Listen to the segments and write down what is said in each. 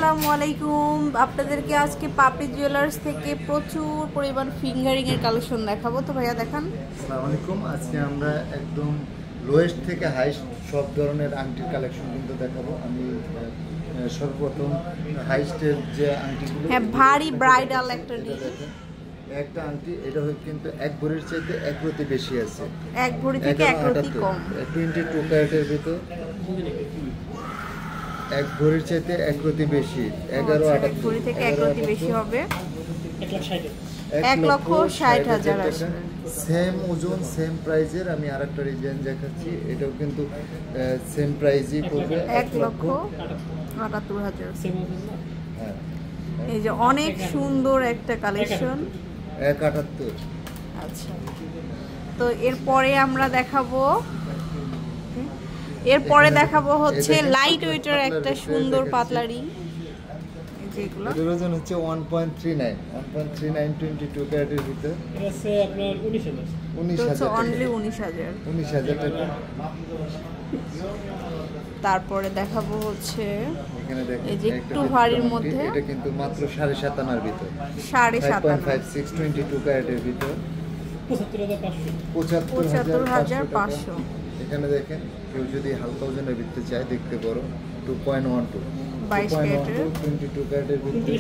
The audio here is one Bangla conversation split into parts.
আসসালামু আলাইকুম। আপনাদেরকে আজকে পাপড়ি জুয়েলার্স থেকে প্রচুর পরিমাণ ফিঙ্গারিং এর কালেকশন দেখাবো। তো ভাইয়া দেখান। আসসালামু আলাইকুম। আজকে আমরা একদম লোয়েস্ট থেকে হাইস্ট সব ধরনের আংটির কালেকশন কিন্তু দেখাবো। আমি সর্বপ্রথম হাইস্টের যে আংটিগুলো, হ্যাঁ, ভারী ব্রাইডাল একটা আংটি, এটা কিন্তু এক ভরির চাইতে এক রতি বেশি আছে, এক ভরি থেকে এক রতি কম, 22 ক্যারেটের ভিতর এক ভরির চাইতে এক রতি বেশি, 11.78 ভরি থেকে এক রতি বেশি হবে, 1,60,000 আসবে। সেম ওজন সেম প্রাইজের আমি আরেকটা ডিজাইন দেখাচ্ছি, এটাও কিন্তু সেম প্রাইজই পড়বে 1,78,000। হ্যাঁ, এই যে অনেক সুন্দর একটা কালেকশন, 1,78। আচ্ছা, তো এরপরে আমরা দেখাবো, হচ্ছে লাইট ওয়েটের একটা সুন্দর পাতলা রিং। যেগুলো এটার ওজন হচ্ছে 1.39 22 ক্যারেটের ভিতর, এটা আছে আপনার 19,000 অনলি 19,000 টাকা। তারপরে দেখাবো হচ্ছে এখানে দেখেন এই যে একটু ভারীর মধ্যে, এটা কিন্তু মাত্র 7.5 আনার ভিতর, 5.5 22 ক্যারেটের ভিতর, 75,500। এখানে দেখেন কেউ যদি হালকা ওজনের ভিতরে চায় দেখতে পারো, 2.12 22 ক্যারেটের 22 ক্যারেটের ভিতরে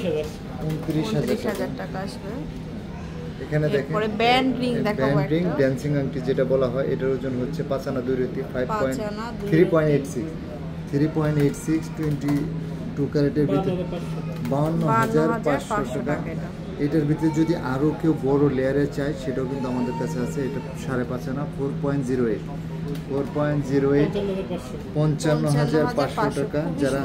29,000 টাকা আসবে। এখানে দেখেন পরে ব্যান্ড রিং দেখাবো, ব্যান্ড রিং ড্যান্সিং আংটি যেটা বলা হয়, এটার ওজন হচ্ছে 5 আনা 2 রতি, 3.86 22 ক্যারেটের ভিতরে 52,500 টাকা। এটার ভিতরে যদি আরও কেউ বড় লেয়ারে চায় সেটাও কিন্তু আমাদের কাছে আছে। এটা 5.5 আনা 4.08 55,500 টাকা। যারা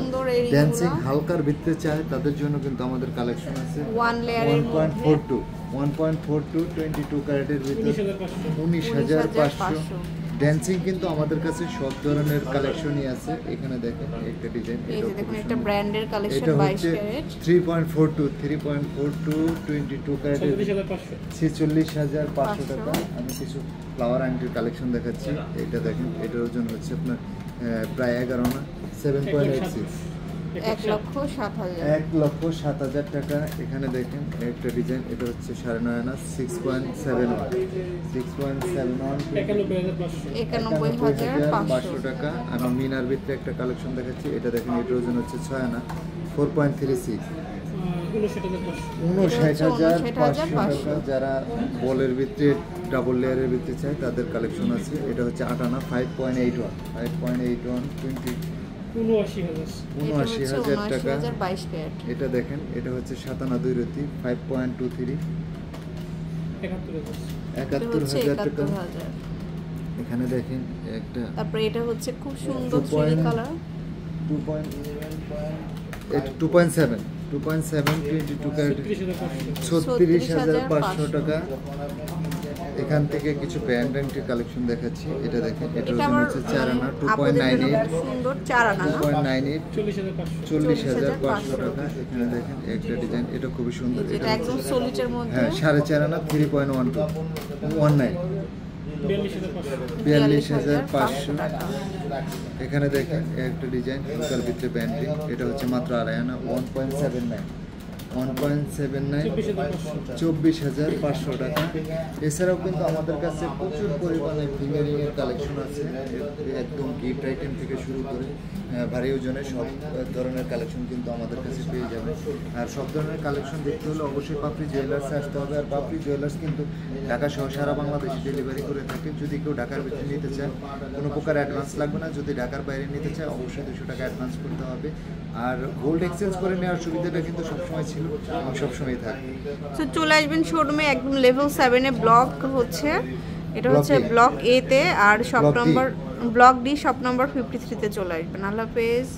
ড্যান্সিং হালকার ভিতরে চায় তাদের জন্য কিন্তু আমাদের কালেকশন আছে 1.42 22 ক্যারেটের ভিতরে 19,500। ড্যান্সিং কিন্তু আমাদের কাছে সব ধরনের কালেকশনই আছে। এখানে দেখেন একটা ডিজাইন, এটা ব্র্যান্ডের কালেকশন, 22 ক্যারেট 3.42 22 ক্যারেটের 46,500 টাকা। আমি কিছু ফ্লাওয়ার আংটির কালেকশন দেখাচ্ছি। এটা দেখেন, এটার ওজন হচ্ছে আপনার প্রায় 11 আনা 7.86 1,07,000 টাকা। এখানে দেখেন একটা ডিজাইন, এটা হচ্ছে 9.5 আনা 6.71 91,500 টাকা। আমি মিনার ভিতরে একটা কালেকশন দেখাচ্ছি, এটা দেখেন, এটার ওজন হচ্ছে 6 আনা 4.36 59,500 টাকা। যারা বলের ভিতরে ডাবল লেয়ারের ভিতরে চায় তাদের কালেকশন আছে। এটা হচ্ছে 8 আনা 5.81 79,000 টাকা। এটা দেখেন, এটা হচ্ছে 7 আনা 2 রতি 5.23 71,000 টাকা। এখানে দেখেন একটা, তারপরে এটা হচ্ছে খুব সুন্দর 3D কালার 2.7 22 ক্যারেট 36,500 টাকা। এখান থেকে কিছু ব্র্যান্ড আংটির কালেকশন দেখাচ্ছি। এটা দেখেন, এটা হচ্ছে 4 আনা 2.98 40,500 টাকা। এখানে দেখেন একটা ডিজাইন, এটা খুবই সুন্দর, এটা একদম সলিডের মধ্যে, হ্যাঁ 4.5 আনা 3.19 42,500 টাকা। এখানে দেখেন একটা ডিজাইন হালকার ভিতরে ব্যান্ডিং, এটা হচ্ছে মাত্র 2.5 আনা 1.79 24,500 টাকা। এছাড়াও কিন্তু আমাদের কাছে প্রচুর পরিমাণে ফিঙ্গারিং এর কালেকশন আছে, একদম গিফট আইটেম থেকে শুরু করে ভারী ওজনের সব ধরনের কালেকশন কিন্তু আমাদের কাছে পেয়ে যাবে। আর সব ধরনের কালেকশন দেখতে হলে অবশ্যই পাপড়ি জুয়েলার্সে আসতে হবে। আর পাপড়ি জুয়েলার্স কিন্তু ঢাকা সহ সারা বাংলাদেশে ডেলিভারি করে থাকে। যদি কেউ ঢাকার ভিতরে নিতে চায় কোনো প্রকার অ্যাডভান্স লাগবে না, যদি ঢাকার বাইরে নিতে চায় অবশ্যই 200 টাকা অ্যাডভান্স করতে হবে। আর গোল্ড এক্সচেঞ্জ করে নেওয়ার সুবিধাটা কিন্তু সবসময় ছিল এবং সবসময় থাকে। তো চলে আসবেন শোরুমে, একদম লেভেল 7 এ ব্লক হচ্ছে, এটা হচ্ছে ব্লক এ তে, আর shop number block D shop number 53 তে চলে আসবেন। আল্লাহ হাফেজ।